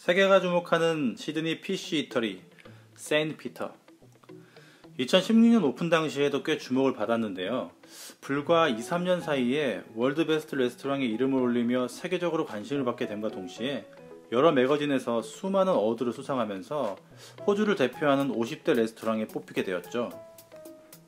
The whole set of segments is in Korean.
세계가 주목하는 시드니 PC 이터리 세인트 피터. 2016년 오픈 당시에도 꽤 주목을 받았는데요. 불과 2-3년 사이에 월드 베스트 레스토랑의 이름을 올리며 세계적으로 관심을 받게 됨과 동시에 여러 매거진에서 수많은 어워드를 수상하면서 호주를 대표하는 50대 레스토랑에 뽑히게 되었죠.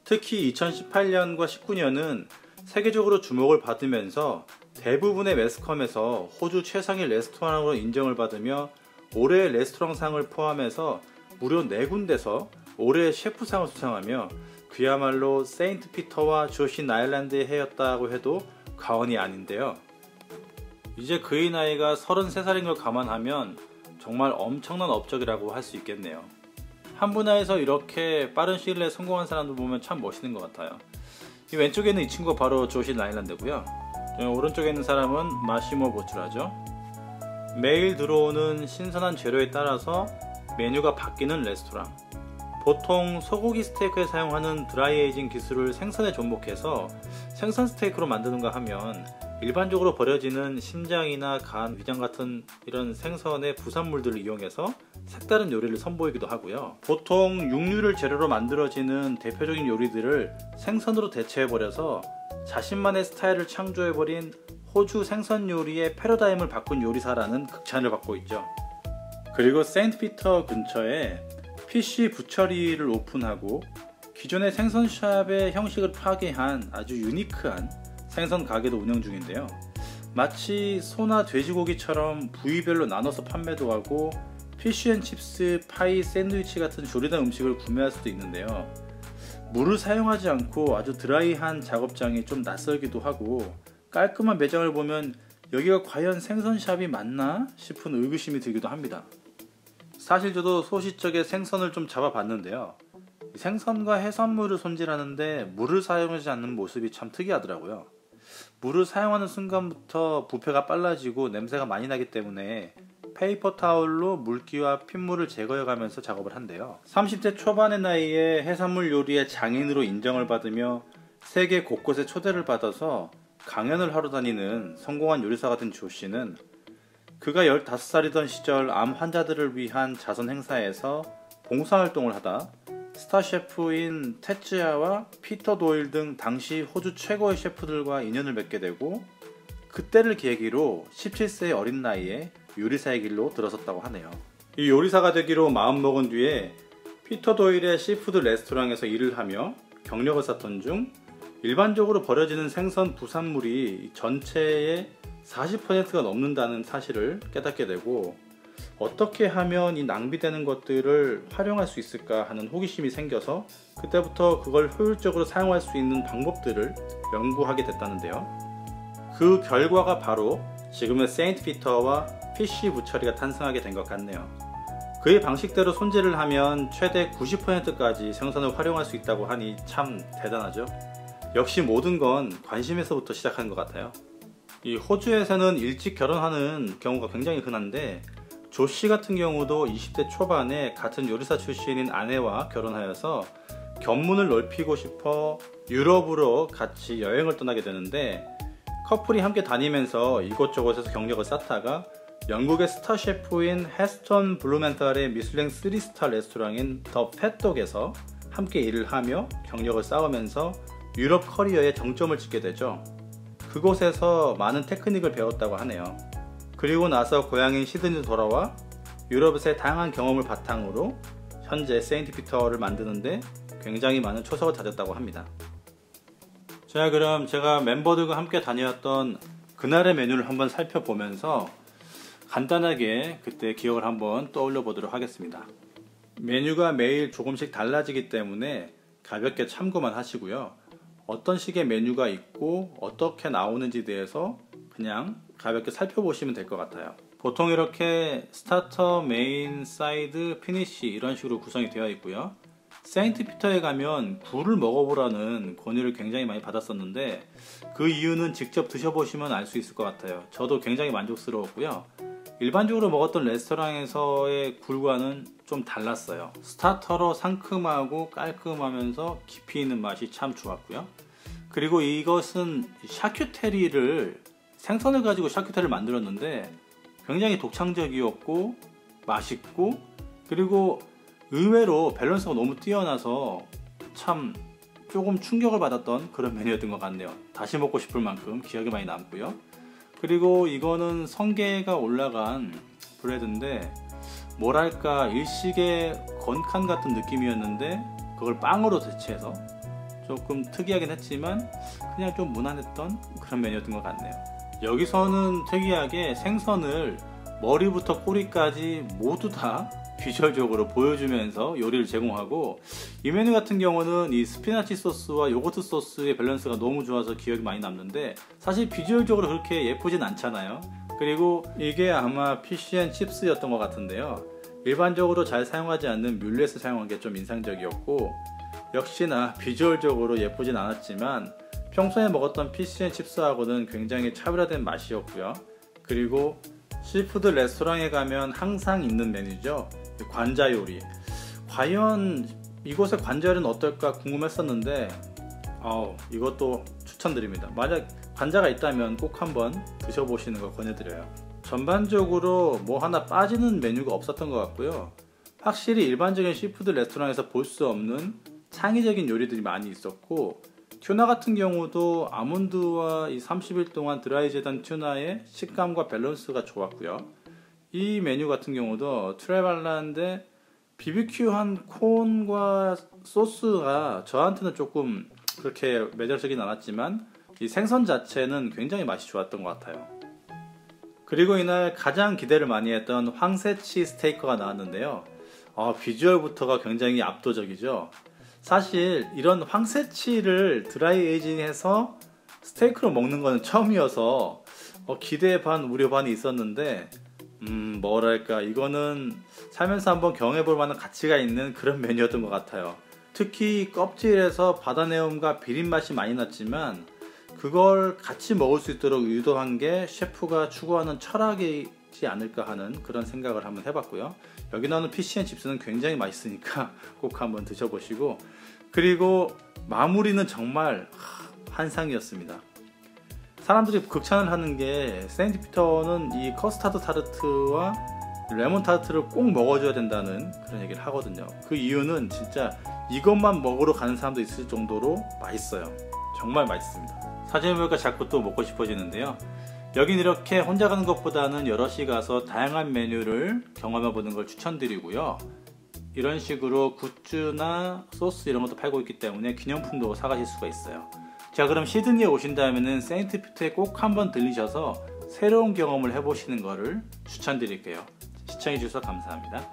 특히 2018년과 19년은 세계적으로 주목을 받으면서 대부분의 매스컴에서 호주 최상위 레스토랑으로 인정을 받으며 올해의 레스토랑상을 포함해서 무려 4군데서 올해의 셰프상을 수상하며 그야말로 세인트 피터와 조시 나일란드의 해였다고 해도 과언이 아닌데요. 이제 그의 나이가 33살인 걸 감안하면 정말 엄청난 업적이라고 할 수 있겠네요. 한 분야에서 이렇게 빠른 시일 내에 성공한 사람들 보면 참 멋있는 것 같아요. 이 왼쪽에 있는 이 친구가 바로 조시 나일란드고요. 오른쪽에 있는 사람은 마시모 보츠라죠. 매일 들어오는 신선한 재료에 따라서 메뉴가 바뀌는 레스토랑. 보통 소고기 스테이크에 사용하는 드라이 에이징 기술을 생선에 접목해서 생선 스테이크로 만드는가 하면 일반적으로 버려지는 심장이나 간, 위장 같은 이런 생선의 부산물들을 이용해서 색다른 요리를 선보이기도 하고요. 보통 육류를 재료로 만들어지는 대표적인 요리들을 생선으로 대체해버려서 자신만의 스타일을 창조해버린 호주 생선 요리의 패러다임을 바꾼 요리사라는 극찬을 받고 있죠. 그리고 세인트 피터 근처에 PC 부처리를 오픈하고 기존의 생선샵의 형식을 파괴한 아주 유니크한 생선 가게도 운영 중인데요. 마치 소나 돼지고기처럼 부위별로 나눠서 판매도 하고 피쉬앤칩스, 파이, 샌드위치 같은 조리된 음식을 구매할 수도 있는데요. 물을 사용하지 않고 아주 드라이한 작업장이 좀 낯설기도 하고 깔끔한 매장을 보면 여기가 과연 생선샵이 맞나 싶은 의구심이 들기도 합니다. 사실 저도 소시적에 생선을 좀 잡아봤는데요. 생선과 해산물을 손질하는데 물을 사용하지 않는 모습이 참 특이하더라고요. 물을 사용하는 순간부터 부패가 빨라지고 냄새가 많이 나기 때문에 페이퍼 타올로 물기와 핏물을 제거해가면서 작업을 한대요. 30대 초반의 나이에 해산물 요리의 장인으로 인정을 받으며 세계 곳곳에 초대를 받아서 강연을 하러 다니는 성공한 요리사가 된 조씨는 그가 15살이던 시절 암 환자들을 위한 자선 행사에서 봉사활동을 하다 스타 셰프인 테츠야와 피터 도일 등 당시 호주 최고의 셰프들과 인연을 맺게 되고 그때를 계기로 17세의 어린 나이에 요리사의 길로 들어섰다고 하네요. 이 요리사가 되기로 마음먹은 뒤에 피터 도일의 시푸드 레스토랑에서 일을 하며 경력을 쌓던 중 일반적으로 버려지는 생선 부산물이 전체의 40%가 넘는다는 사실을 깨닫게 되고 어떻게 하면 이 낭비되는 것들을 활용할 수 있을까 하는 호기심이 생겨서 그때부터 그걸 효율적으로 사용할 수 있는 방법들을 연구하게 됐다는데요. 그 결과가 바로 지금의 세인트 피터와 PC 부처리가 탄생하게 된 것 같네요. 그의 방식대로 손질을 하면 최대 90%까지 생선을 활용할 수 있다고 하니 참 대단하죠. 역시 모든 건 관심에서부터 시작하는 것 같아요. 이 호주에서는 일찍 결혼하는 경우가 굉장히 흔한데 조씨 같은 경우도 20대 초반에 같은 요리사 출신인 아내와 결혼하여서 견문을 넓히고 싶어 유럽으로 같이 여행을 떠나게 되는데 커플이 함께 다니면서 이곳저곳에서 경력을 쌓다가 영국의 스타 셰프인 헤스턴 블루멘탈의 미슐랭 3스타 레스토랑인 더 팻독에서 함께 일을 하며 경력을 쌓으면서 유럽 커리어에 정점을 찍게 되죠. 그곳에서 많은 테크닉을 배웠다고 하네요. 그리고 나서 고향인 시드니로 돌아와 유럽에서의 다양한 경험을 바탕으로 현재 세인트 피터를 만드는데 굉장히 많은 초석을 다졌다고 합니다. 자, 그럼 제가 멤버들과 함께 다녔던 그날의 메뉴를 한번 살펴보면서 간단하게 그때 기억을 한번 떠올려 보도록 하겠습니다. 메뉴가 매일 조금씩 달라지기 때문에 가볍게 참고만 하시고요. 어떤 식의 메뉴가 있고 어떻게 나오는지에 대해서 그냥 가볍게 살펴보시면 될 것 같아요. 보통 이렇게 스타터, 메인, 사이드, 피니쉬 이런 식으로 구성이 되어 있고요. 세인트 피터에 가면 굴을 먹어보라는 권유를 굉장히 많이 받았었는데 그 이유는 직접 드셔보시면 알 수 있을 것 같아요. 저도 굉장히 만족스러웠고요. 일반적으로 먹었던 레스토랑에서의 굴과는 좀 달랐어요. 스타터로 상큼하고 깔끔하면서 깊이 있는 맛이 참 좋았고요. 그리고 이것은 샤큐테리를 생선을 가지고 샤큐테리를 만들었는데 굉장히 독창적이었고 맛있고, 그리고 의외로 밸런스가 너무 뛰어나서 참 조금 충격을 받았던 그런 메뉴였던 것 같네요. 다시 먹고 싶을 만큼 기억에 많이 남고요. 그리고 이거는 성게가 올라간 브레드인데 뭐랄까 일식의 건칸 같은 느낌이었는데 그걸 빵으로 대체해서 조금 특이하긴 했지만 그냥 좀 무난했던 그런 메뉴였던 것 같네요. 여기서는 특이하게 생선을 머리부터 꼬리까지 모두 다 비주얼적으로 보여주면서 요리를 제공하고, 이 메뉴 같은 경우는 이 스피나치 소스와 요거트 소스의 밸런스가 너무 좋아서 기억이 많이 남는데 사실 비주얼적으로 그렇게 예쁘진 않잖아요. 그리고 이게 아마 피쉬앤칩스였던 것 같은데요. 일반적으로 잘 사용하지 않는 뮬렛을 사용한 게 좀 인상적이었고, 역시나 비주얼적으로 예쁘진 않았지만 평소에 먹었던 피쉬앤칩스하고는 굉장히 차별화된 맛이었고요. 그리고 시푸드 레스토랑에 가면 항상 있는 메뉴죠. 관자 요리. 과연 이곳의 관자 요리는 어떨까 궁금했었는데 이것도 추천드립니다. 만약 관자가 있다면 꼭 한번 드셔보시는 걸 권해드려요. 전반적으로 뭐 하나 빠지는 메뉴가 없었던 것 같고요. 확실히 일반적인 시푸드 레스토랑에서 볼 수 없는 창의적인 요리들이 많이 있었고, 튜나 같은 경우도 아몬드와 이 30일 동안 드라이제된 튜나의 식감과 밸런스가 좋았고요. 이 메뉴 같은 경우도 트레발란데 BBQ한 콘과 소스가 저한테는 조금 그렇게 매력적이진 않았지만 이 생선 자체는 굉장히 맛이 좋았던 것 같아요. 그리고 이날 가장 기대를 많이 했던 황새치 스테이크가 나왔는데요. 비주얼부터가 굉장히 압도적이죠. 사실 이런 황새치를 드라이 에이징해서 스테이크로 먹는 건 처음이어서 기대 반 우려 반이 있었는데 뭐랄까 이거는 살면서 한번 경험해볼 만한 가치가 있는 그런 메뉴였던 것 같아요. 특히 껍질에서 바다내음과 비린맛이 많이 났지만 그걸 같이 먹을 수 있도록 유도한 게 셰프가 추구하는 철학이지 않을까 하는 그런 생각을 한번 해봤고요. 여기 나오는 피쉬앤칩스는 굉장히 맛있으니까 꼭 한번 드셔보시고, 그리고 마무리는 정말 환상이었습니다. 사람들이 극찬을 하는 게 세인트 피터는 이 커스타드 타르트와 레몬 타르트를 꼭 먹어줘야 된다는 그런 얘기를 하거든요. 그 이유는 진짜 이것만 먹으러 가는 사람도 있을 정도로 맛있어요. 정말 맛있습니다. 사진을 보니까 자꾸 또 먹고 싶어지는데요. 여긴 이렇게 혼자 가는 것보다는 여럿이 가서 다양한 메뉴를 경험해보는 걸 추천드리고요. 이런 식으로 굿즈나 소스 이런 것도 팔고 있기 때문에 기념품도 사가실 수가 있어요. 자, 그럼 시드니에 오신다면 세인트 피터에 꼭 한번 들리셔서 새로운 경험을 해보시는 것을 추천드릴게요. 시청해주셔서 감사합니다.